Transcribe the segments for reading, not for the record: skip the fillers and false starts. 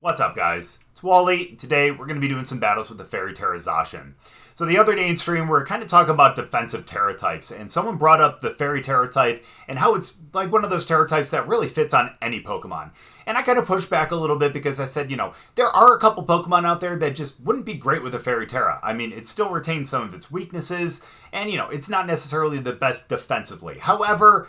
What's up, guys? It's Wally. Today we're going to be doing some battles with the Fairy Tera Zacian. So the other day in stream, we were kind of talking about defensive Tera types, and someone brought up the Fairy Tera type and how it's like one of those Tera types that really fits on any Pokemon. And I kind of pushed back a little bit because I said, there are a couple Pokemon out there that just wouldn't be great with a Fairy Tera. I mean, it still retains some of its weaknesses, and it's not necessarily the best defensively. However,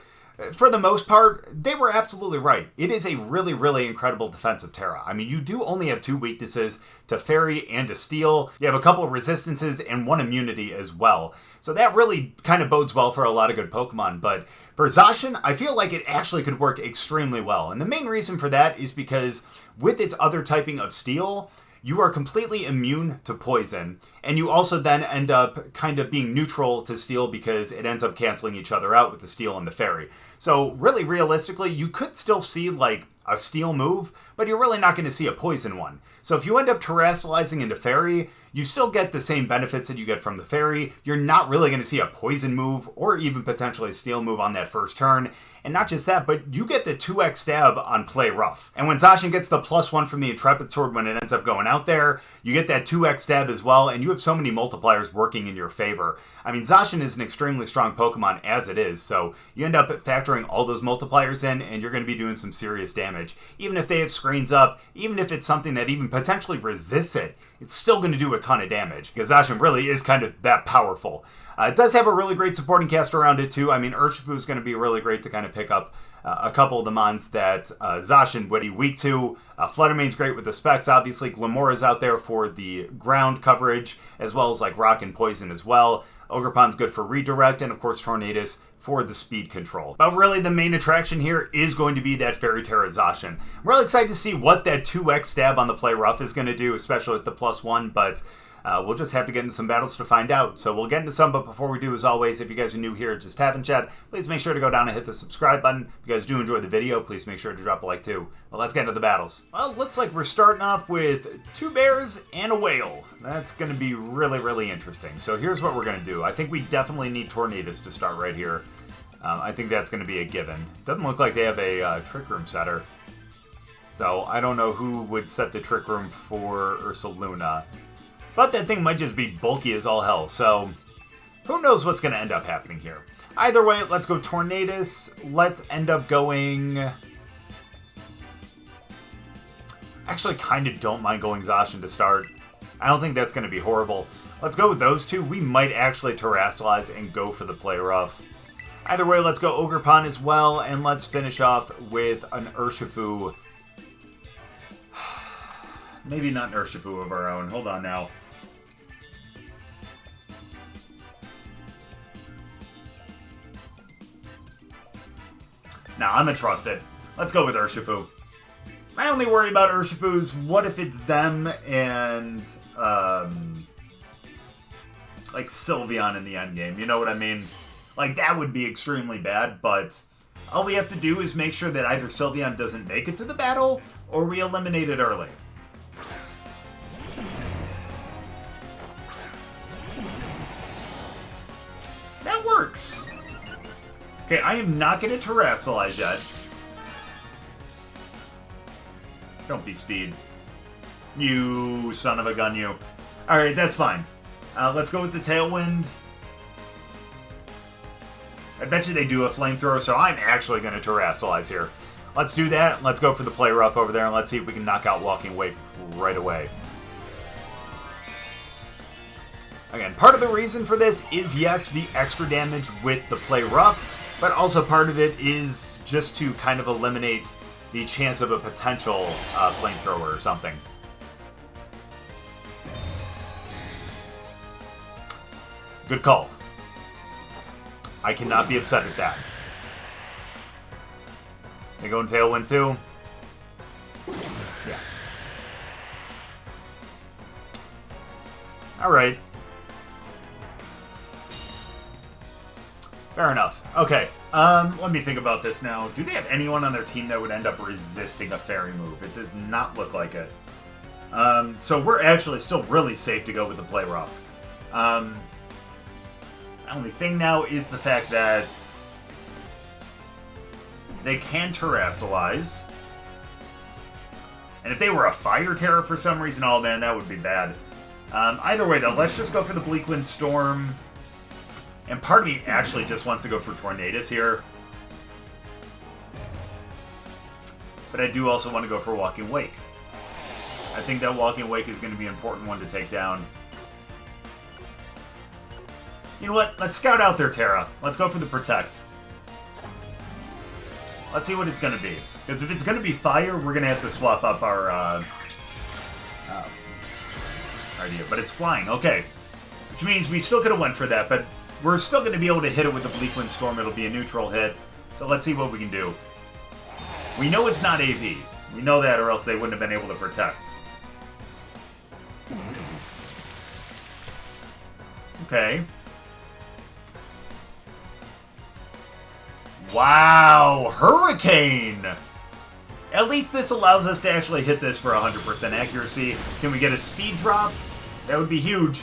for the most part, they were absolutely right. It is a really, really incredible defensive Tera. I mean, you do only have two weaknesses, to Fairy and to Steel. You have a couple of resistances and one immunity as well. So that really kind of bodes well for a lot of good Pokemon. But for Zacian, I feel like it actually could work extremely well. And the main reason for that is because with its other typing of Steel, you are completely immune to poison, and you also then end up kind of being neutral to Steel because it ends up canceling each other out with the Steel and the Fairy. So really, realistically, you could still see like a Steel move, but you're really not going to see a poison one. So if you end up terrestrializing into Fairy, you still get the same benefits that you get from the Fairy. You're not really going to see a poison move or even potentially a Steel move on that first turn. And not just that, but you get the 2x stab on Play Rough. And when Zacian gets the +1 from the Intrepid Sword when it ends up going out there, you get that 2x stab as well, and you have so many multipliers working in your favor. I mean, Zacian is an extremely strong Pokemon as it is, so you end up factoring all those multipliers in, and you're going to be doing some serious damage. Even if they have screens up, even if it's something that even potentially resists it, it's still going to do a ton of damage, because Zacian really is kind of that powerful. It does have a really great supporting cast around it too. I mean, Urshifu is going to be really great to kind of pick up a couple of the mons that Zacian would be weak to. Flutter Mane's great with the specs, obviously. Glimora's out there for the ground coverage, as well as like rock and poison as well. Ogerpon's good for redirect, and of course Tornadus for the speed control. But really the main attraction here is going to be that Fairy Tera Zacian. I'm really excited to see what that 2x stab on the Play Rough is going to do, especially with the +1, but we'll just have to get into some battles to find out. So we'll get into some, but before we do, as always, if you guys are new here, just having chat, please make sure to go down and hit the subscribe button. If you guys do enjoy the video, please make sure to drop a like too. Well, let's get into the battles. Well, it looks like we're starting off with 2 bears and a whale. That's going to be really, really interesting. So here's what we're going to do. I think we definitely need Tornadus to start right here. I think that's going to be a given. Doesn't look like they have a Trick Room setter. So I don't know who would set the Trick Room for Ursaluna. But that thing might just be bulky as all hell, so who knows what's going to end up happening here. Either way, let's go Tornadus. Let's end up going... Actually, kind of don't mind going Zacian to start. I don't think that's going to be horrible. Let's go with those two. We might actually terrestrialize and go for the Play Rough. Either way, let's go Ogerpon as well, and let's finish off with an Urshifu. Maybe not an Urshifu of our own. Hold on now. Nah, I'm gonna trust it. Let's go with Urshifu. My only worry about Urshifu is what if it's them and, like Sylveon in the endgame. You know what I mean? Like, that would be extremely bad, but all we have to do is make sure that either Sylveon doesn't make it to the battle, or we eliminate it early. That works. Okay, I am not going to terrestrialize yet. Don't be speed. You son of a gun, you. Alright, that's fine. Let's go with the Tailwind. I bet you they do a Flamethrower, so I'm actually going to terrestrialize here. Let's do that. Let's go for the Play Rough over there, and let's see if we can knock out Walking Away right away. Again, part of the reason for this is, yes, the extra damage with the Play Rough, but also part of it is just to kind of eliminate the chance of a potential Flamethrower or something. Good call. I cannot be upset at that. They go in Tailwind too? Yeah. Alright. Fair enough. Okay, let me think about this now. Do they have anyone on their team that would end up resisting a Fairy move? It does not look like it. So we're actually still really safe to go with the Play Rough. The only thing now is the fact that they can terrestrialize. And if they were a Fire Tera for some reason, oh man, that would be bad. Either way, though, let's just go for the Bleakwind Storm. And part of me actually just wants to go for Tornadus here. But I do also want to go for Walking Wake. I think that Walking Wake is going to be an important one to take down. You know what? Let's scout out their Tera. Let's go for the Protect. Let's see what it's going to be. Because if it's going to be Fire, we're going to have to swap up our idea. But it's Flying. Okay. Which means we still could have went for that, but we're still going to be able to hit it with the Bleakwind Storm. It'll be a neutral hit. So let's see what we can do. We know it's not AV. We know that, or else they wouldn't have been able to Protect. Okay. Wow! Hurricane! At least this allows us to actually hit this for 100% accuracy. Can we get a speed drop? That would be huge.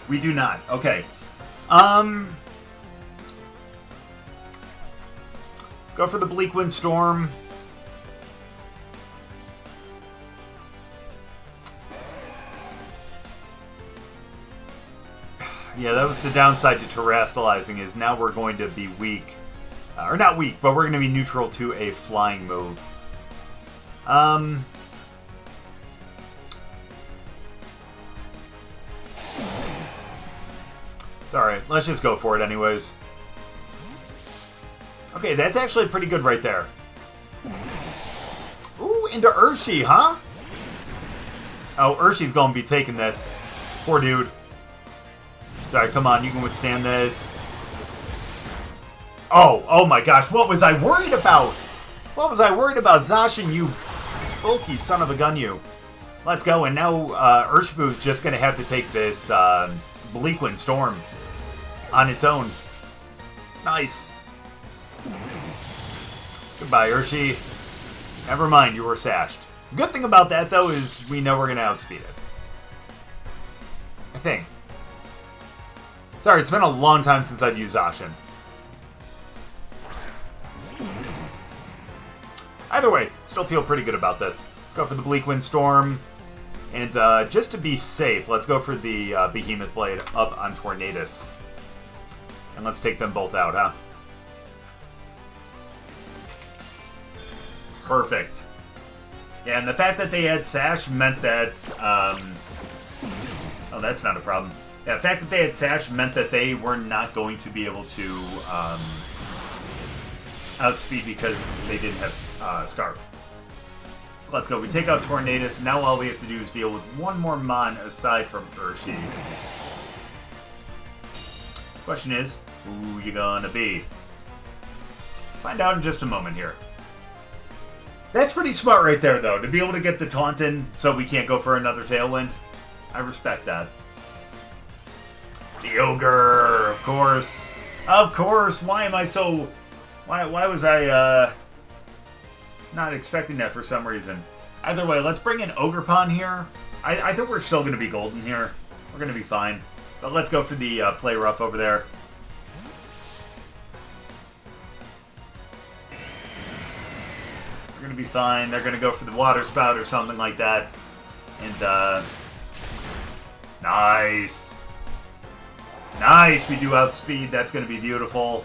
We do not. Okay. Let's go for the Bleakwind Storm. Yeah, that was the downside to terrestrializing, is now we're going to be weak. Or not weak, but we're going to be neutral to a flying move. It's alright, let's just go for it anyways. Okay, that's actually pretty good right there. Ooh, into Urshifu, huh? Oh, Urshifu's going to be taking this. Poor dude. Sorry, come on, you can withstand this. Oh my gosh, what was I worried about? What was I worried about? Zacian, you bulky son of a gun, you. Let's go, and now Urshifu is just going to have to take this Bleakwind Storm on its own. Nice. Goodbye, Urshifu. Never mind, you were sashed. Good thing about that, though, is we know we're going to outspeed it. I think. Sorry, it's been a long time since I've used Zacian. Either way, still feel pretty good about this. Let's go for the Bleakwind Storm. And just to be safe, let's go for the Behemoth Blade up on Tornadus. And let's take them both out, huh? Perfect. Yeah, and the fact that they had Sash meant that... oh, that's not a problem. Yeah, the fact that they had Sash meant that they were not going to be able to outspeed because they didn't have Scarf. Let's go. We take out Tornadus. Now all we have to do is deal with one more Mon aside from Urshifu. Question is, who you gonna be? Find out in just a moment here. That's pretty smart right there, though, to be able to get the taunt in so we can't go for another Tailwind. I respect that. The Ogre, of course. Of course. Why am I so... Why was I not expecting that for some reason? Either way, let's bring in Ogerpon here. I think we're still going to be golden here. We're going to be fine. But let's go for the Play Rough over there. We're going to be fine. They're going to go for the Water Spout or something like that. And, nice. Nice, we do outspeed. That's going to be beautiful.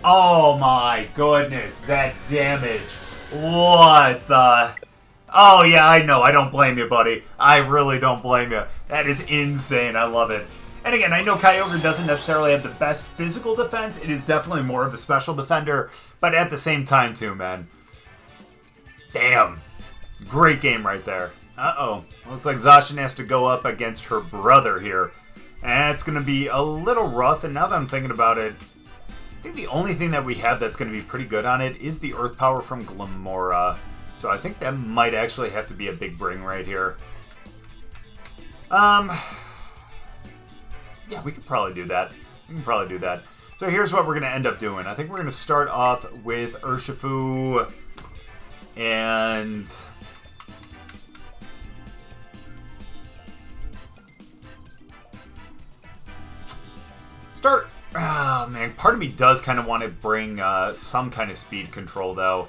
Oh my goodness, that damage. What the... Oh yeah, I know. I don't blame you, buddy. I really don't blame you. That is insane. I love it. And again, I know Kyogre doesn't necessarily have the best physical defense. It is definitely more of a special defender. But at the same time, too, man. Damn. Great game right there. Uh-oh. Looks like Zacian has to go up against her brother here. And it's going to be a little rough. And now that I'm thinking about it, I think the only thing that we have that's going to be pretty good on it is the Earth Power from Glimmora. So I think that might actually have to be a big bring right here. Yeah, we could probably do that. We can probably do that. So here's what we're going to end up doing. I think we're going to start off with Urshifu and... Oh, man. Part of me does kind of want to bring some kind of speed control, though.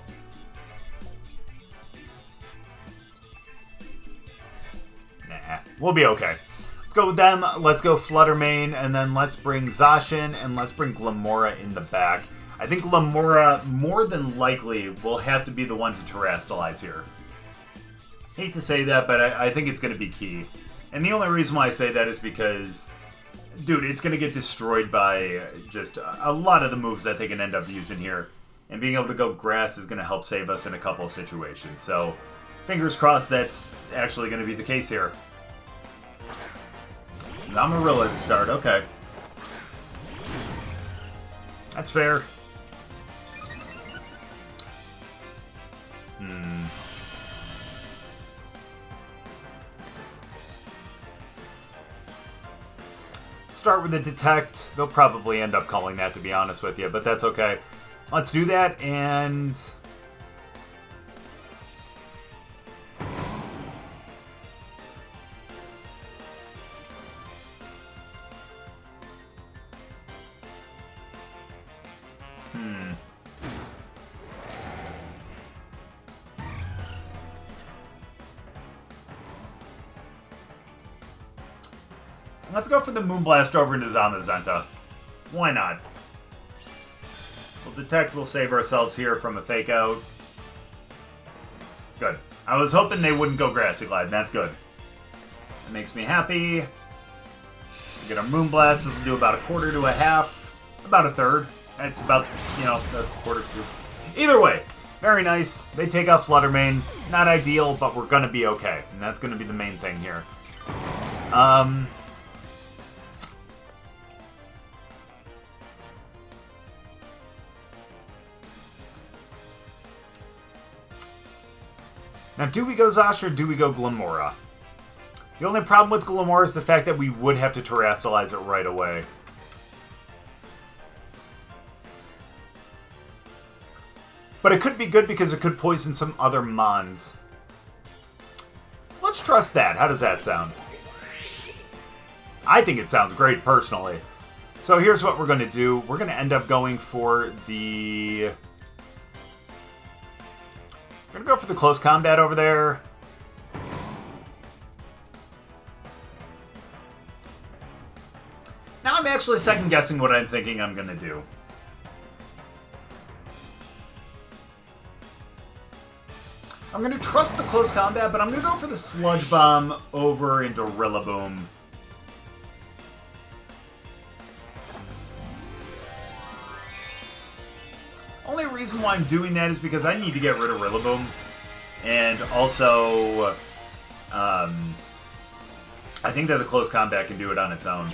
We'll be okay. Let's go with them. Let's go Flutter Mane, and then let's bring Zacian, and let's bring Glimmora in the back. I think Glimmora, more than likely, will have to be the one to terrestrialize here. Hate to say that, but I think it's going to be key. And the only reason why I say that is because, dude, it's going to get destroyed by just a lot of the moves that they can end up using here. And being able to go grass is going to help save us in a couple of situations. So, fingers crossed that's actually going to be the case here. Namarilla to start, okay. That's fair. Start with a detect. They'll probably end up calling that, to be honest with you, but that's okay. Let's do that, and let's go for the Moonblast over into Zamazenta. Why not? We'll detect, we'll save ourselves here from a fake out. Good. I was hoping they wouldn't go Grassy Glide, that's good. That makes me happy. We get our Moonblast, this will do about a quarter to a half. About a third. That's about, you know, a quarter to... Either way, very nice. They take out Flutter Mane. Not ideal, but we're gonna be okay. And that's gonna be the main thing here. Now, do we go Zacian or do we go Glimmora? The only problem with Glimmora is the fact that we would have to terrestrialize it right away. But it could be good because it could poison some other Mons. So let's trust that. How does that sound? I think it sounds great, personally. So here's what we're going to do. We're going to end up going for the... We're going to go for the close combat over there. Now I'm actually second guessing what I'm thinking I'm going to do. I'm going to trust the close combat, but I'm going to go for the Sludge Bomb over into Rillaboom. Only reason why I'm doing that is because I need to get rid of Rillaboom. And also, I think that the close combat can do it on its own.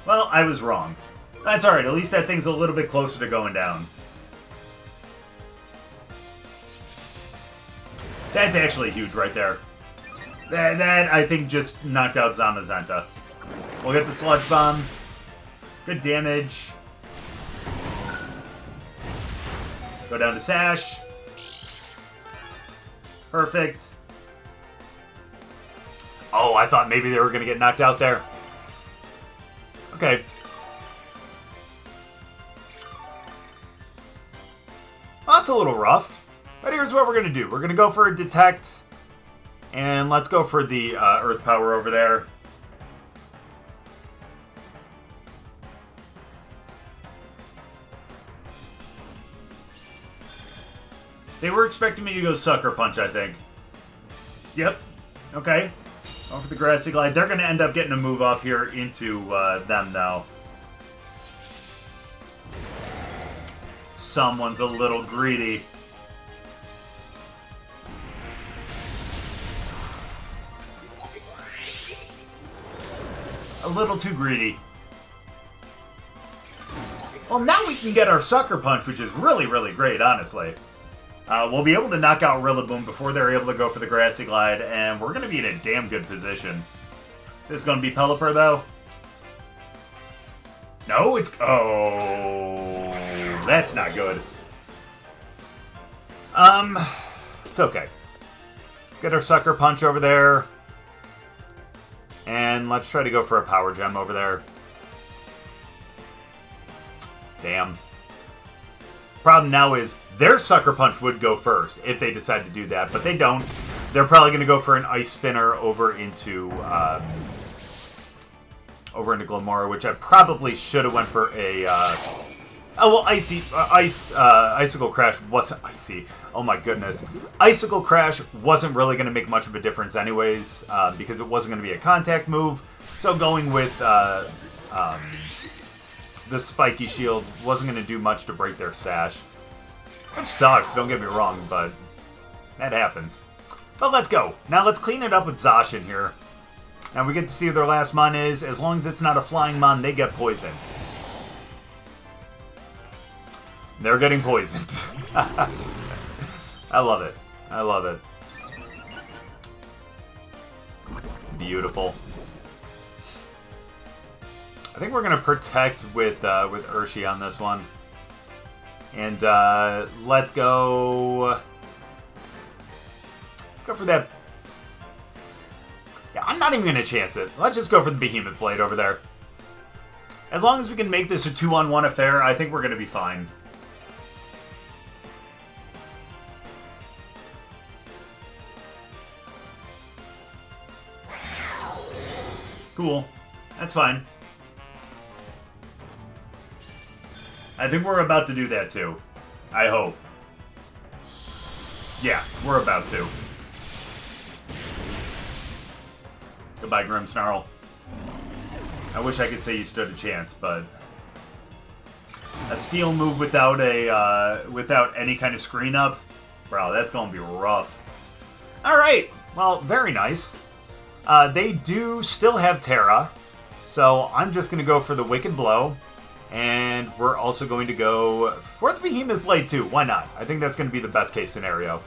Well, I was wrong. That's alright, at least that thing's a little bit closer to going down. That's actually huge right there. That I think, just knocked out Zamazenta. We'll get the Sludge Bomb. Good damage. Go down to Sash. Perfect. Oh, I thought maybe they were going to get knocked out there. Okay. Well, that's a little rough. But here's what we're going to do. We're going to go for a Detect. And let's go for the Earth Power over there. They were expecting me to go Sucker Punch, I think. Yep. Okay. Going for the Grassy Glide. They're going to end up getting a move off here into them, though. Someone's a little greedy. A little too greedy. Well, now we can get our Sucker Punch, which is really, really great, honestly. We'll be able to knock out Rillaboom before they're able to go for the Grassy Glide, and we're going to be in a damn good position. Is this going to be Pelipper, though? No, it's... Oh, that's not good. It's okay. Let's get our Sucker Punch over there. And let's try to go for a Power Gem over there. Damn. Problem now is their Sucker Punch would go first if they decide to do that, but they don't. They're probably going to go for an Ice Spinner over into Glimmora, which I probably should have went for a... oh, well, Icicle Crash wasn't icy. Oh my goodness. Icicle Crash wasn't really going to make much of a difference anyways, because it wasn't going to be a contact move. So going with the Spiky Shield wasn't going to do much to break their Sash. Which sucks, don't get me wrong, but that happens. But let's go. Now let's clean it up with Zacian here. Now we get to see what their last Mon is. As long as it's not a Flying Mon, they get poisoned. They're getting poisoned. I love it. I love it. Beautiful. I think we're gonna protect with Urshifu on this one, and let's go for that. Yeah, I'm not even gonna chance it. Let's just go for the Behemoth Blade over there. As long as we can make this a 2-on-1 affair, I think we're gonna be fine. Cool. That's fine. I think we're about to do that too. I hope. Yeah, we're about to. Goodbye, Grimmsnarl. I wish I could say you stood a chance, but a steel move without any kind of screen up, bro, that's gonna be rough. All right, well, very nice. They do still have Terra, so I'm just gonna go for the Wicked Blow, and we're also going to go for the Behemoth Blade too. Why not? I think that's gonna be the best case scenario.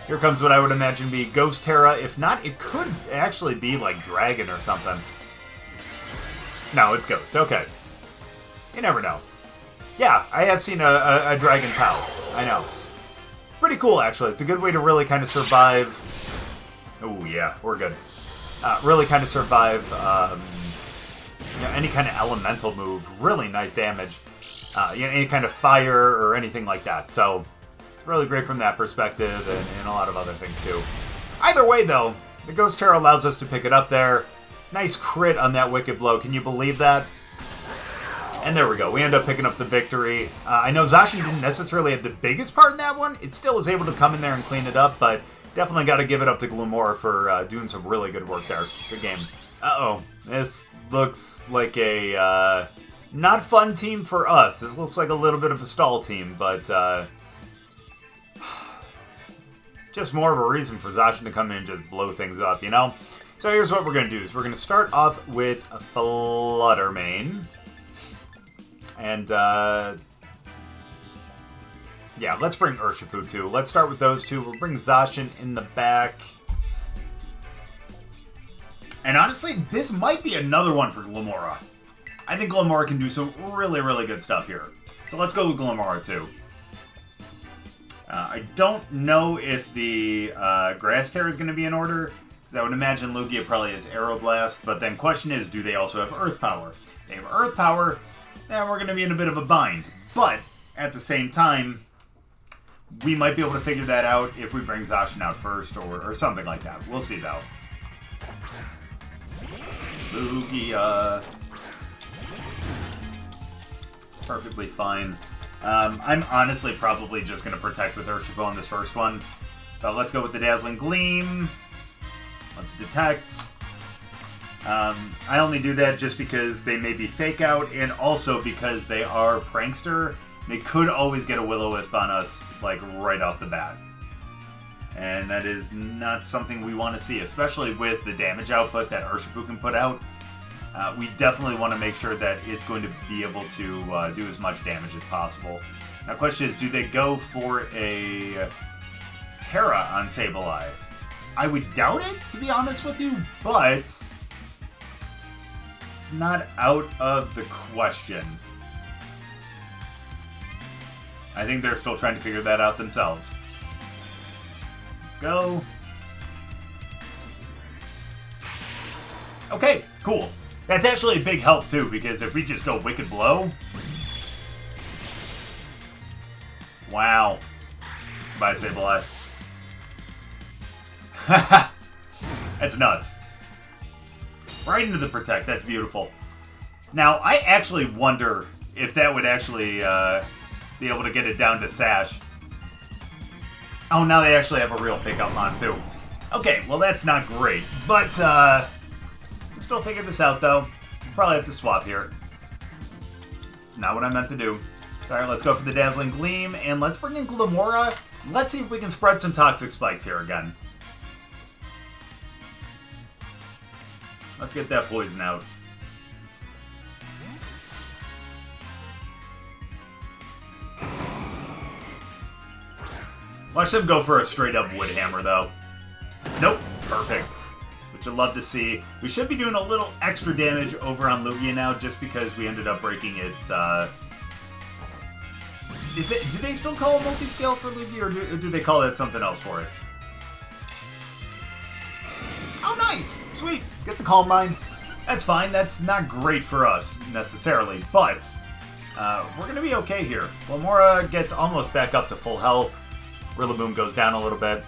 Here comes what I would imagine be Ghost Terra. If not, it could actually be like Dragon or something. No, it's Ghost. Okay. You never know. Yeah, I have seen a Dragon Pow. I know. Pretty cool, actually. It's a good way to really kind of survive. Oh, yeah, we're good. Really kind of survive any kind of elemental move. Really nice damage. Any kind of fire or anything like that. So, it's really great from that perspective and a lot of other things, too. Either way, though, the Ghost Terra allows us to pick it up there. Nice crit on that Wicked Blow. Can you believe that? And there we go. We end up picking up the victory. I know Zacian didn't necessarily have the biggest part in that one. It still was able to come in there and clean it up, but definitely got to give it up to Glimmora for doing some really good work there. Good game. Uh-oh. This looks like a not fun team for us. This looks like a little bit of a stall team, but just more of a reason for Zacian to come in and just blow things up, you know? So here's what we're going to do. Is we're going to start off with a Flutter Mane. And, yeah, let's bring Urshifu too. Let's start with those two. We'll bring Zacian in the back. And honestly, this might be another one for Glimmora. I think Glimmora can do some really, really good stuff here. So let's go with Glimmora too. I don't know if the Grass Terror is going to be in order, because I would imagine Lugia probably has Aeroblast, but then question is, do they also have Earth Power? If they have Earth Power, then we're going to be in a bit of a bind. But, at the same time, we might be able to figure that out if we bring Zacian out first, or something like that. We'll see, though. Lugia. Perfectly fine. I'm honestly probably just going to protect with Urshifu on this first one. So let's go with the Dazzling Gleam. Let's detect. I only do that just because they may be Fake Out, and also because they are Prankster. They could always get a Will-O-Wisp on us, like, right off the bat. And that is not something we want to see, especially with the damage output that Urshifu can put out. We definitely want to make sure that it's going to be able to do as much damage as possible. Now, the question is, do they go for a Terra on Sableye? I would doubt it, to be honest with you, but it's not out of the question. I think they're still trying to figure that out themselves. Let's go. Okay, cool. That's actually a big help, too, because if we just go Wicked Blow, Wow. Goodbye, Sableye. That's nuts. Right into the Protect. That's beautiful. Now, I actually wonder if that would actually be able to get it down to Sash. Oh, now they actually have a real Fake Out Mon, too. Okay, well, that's not great. But, I'm still figuring this out, though. Probably have to swap here. It's not what I meant to do. Alright, let's go for the Dazzling Gleam, and let's bring in Glimmora. Let's see if we can spread some Toxic Spikes here again. Let's get that poison out. Watch them go for a straight-up Wood Hammer, though. Nope. Perfect. Which I'd love to see. We should be doing a little extra damage over on Lugia now, just because we ended up breaking its, do they still call it multi-scale for Lugia, or do they call it something else for it? Oh, nice! Sweet. Get the Calm Mind. That's fine. That's not great for us, necessarily, but we're going to be okay here. Glimmora gets almost back up to full health. Rillaboom goes down a little bit.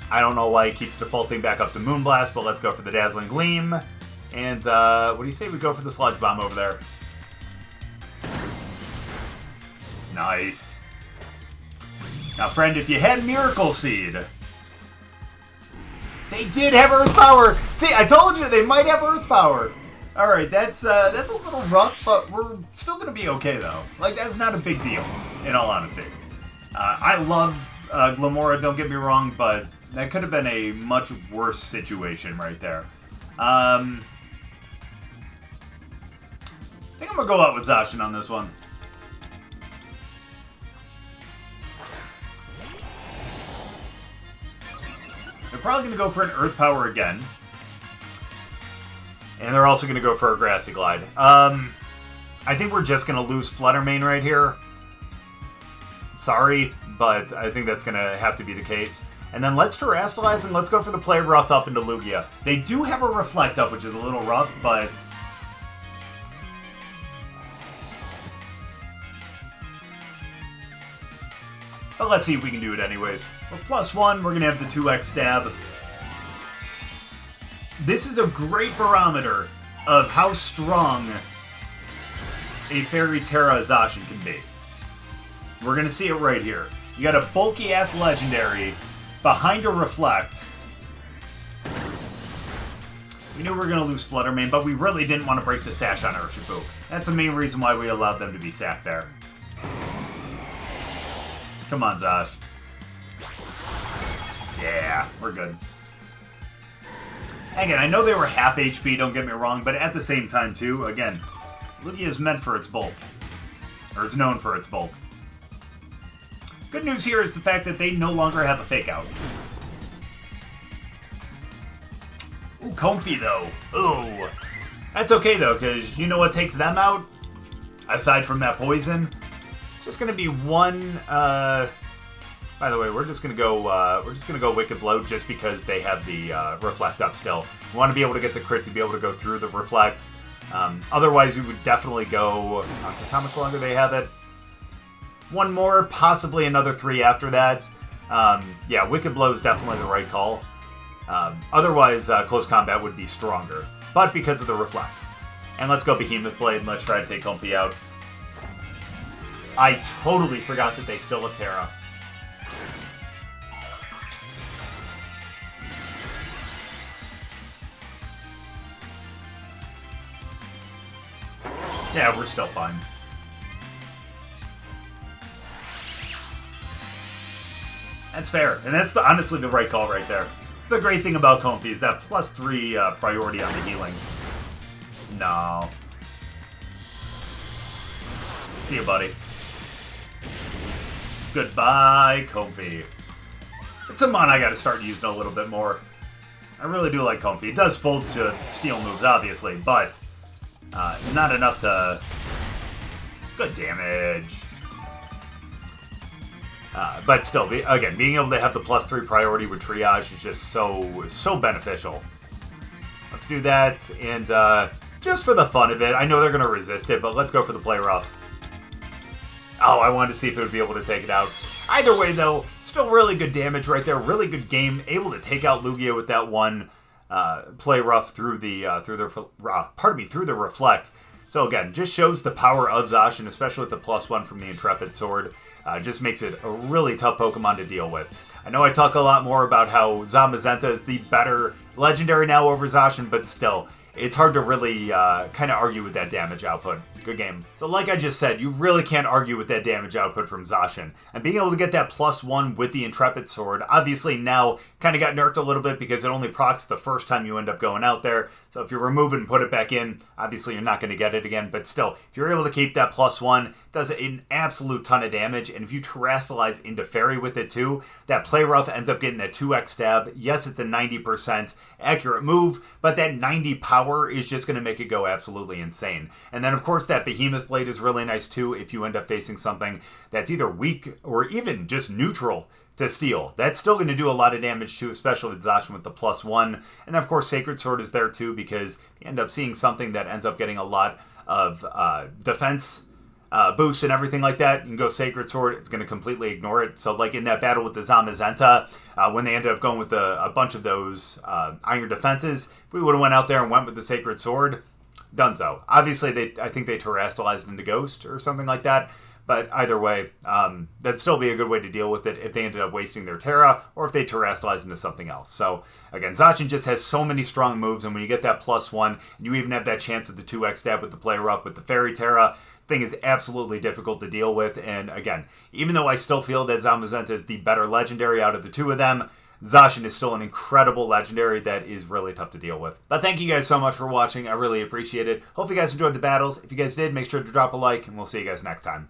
I don't know why he keeps defaulting back up to Moonblast, but let's go for the Dazzling Gleam. And what do you say we go for the Sludge Bomb over there? Nice. Now, friend, if you had Miracle Seed... They did have Earth Power! See, I told you, they might have Earth Power! Alright, that's a little rough, but we're still gonna be okay, though. Like, that's not a big deal, in all honesty. I love Glimmora, don't get me wrong, but that could have been a much worse situation right there. I think I'm gonna go out with Zacian on this one. They're probably going to go for an Earth Power again. And they're also going to go for a Grassy Glide. I think we're just going to lose Flutter Mane right here. Sorry, but I think that's going to have to be the case. And then let's Terastallize and let's go for the Play Rough up into Lugia. They do have a Reflect up, which is a little rough, but... But let's see if we can do it anyways. We're +1, we're going to have the 2x stab. This is a great barometer of how strong a Fairy Tera Zacian can be. We're going to see it right here. You got a bulky-ass Legendary behind a Reflect. We knew we were going to lose Flutter Mane, but we really didn't want to break the Sash on Urshifu. That's the main reason why we allowed them to be sacked there. Come on, Zash. Yeah, we're good. Again, I know they were half HP, don't get me wrong, but at the same time, too, again, Lugia is meant for its bulk. Or it's known for its bulk. Good news here is the fact that they no longer have a Fake Out. Ooh, Comfy, though. Ooh. That's okay, though, because you know what takes them out? Aside from that poison? Just gonna be one. By the way, we're just gonna go Wicked Blow just because they have the Reflect up still. We want to be able to get the crit to be able to go through the Reflect. Otherwise, we would definitely go. Because how much longer they have it? One more, possibly another 3 after that. Yeah, Wicked Blow is definitely the right call. Otherwise, Close Combat would be stronger, but because of the Reflect. And let's go Behemoth Blade and let's try to take Comfy out. I totally forgot that they still have Terra. Yeah, we're still fine. That's fair. And that's honestly the right call right there. It's the great thing about Comfy is that +3 priority on the healing. No. See you, buddy. Goodbye, Comfy. It's a mon I gotta start using a little bit more. I really do like Comfy. It does fold to steel moves, obviously, but not enough to... Good damage. But still, again, being able to have the +3 priority with Triage is just so beneficial. Let's do that, and just for the fun of it, I know they're going to resist it, but let's go for the Play Rough. Oh, I wanted to see if it would be able to take it out. Either way, though, still really good damage right there. Really good game. Able to take out Lugia with that one play rough through the reflect. So again, just shows the power of Zacian, especially with the +1 from the Intrepid Sword. Just makes it a really tough Pokemon to deal with. I know I talk a lot more about how Zamazenta is the better legendary now over Zacian, but still, it's hard to really kind of argue with that damage output. Good game. So like I just said, you really can't argue with that damage output from Zacian. And being able to get that +1 with the Intrepid Sword, obviously now kind of got nerfed a little bit because it only procs the first time you end up going out there. So if you remove it and put it back in, obviously you're not going to get it again. But still, if you're able to keep that +1, it does an absolute ton of damage. And if you Terrastallize into Fairy with it too, that Play Rough ends up getting that 2x stab. Yes, it's a 90% accurate move, but that 90 power is just going to make it go absolutely insane. And then of course that Behemoth Blade is really nice too if you end up facing something that's either weak or even just neutral to Steel. That's still going to do a lot of damage too, especially with Zacian with the +1. And then of course Sacred Sword is there too because you end up seeing something that ends up getting a lot of defense boost and everything like that. You can go Sacred Sword, it's going to completely ignore it. So like in that battle with the Zamazenta, when they ended up going with a bunch of those iron defenses, if we would have went out there and went with the Sacred Sword, donezo. Obviously, I think they Terrastallized into Ghost or something like that. But either way, that'd still be a good way to deal with it if they ended up wasting their Terra or if they Terrastallized into something else. So again, Zacian just has so many strong moves, and when you get that +1, you even have that chance at the 2x stab with the Play Rough with the Fairy Tera. Thing is absolutely difficult to deal with, and again, even though I still feel that Zamazenta is the better legendary out of the two of them, Zacian is still an incredible legendary that is really tough to deal with. But thank you guys so much for watching. I really appreciate it. Hope you guys enjoyed the battles. If you guys did, make sure to drop a like, and we'll see you guys next time.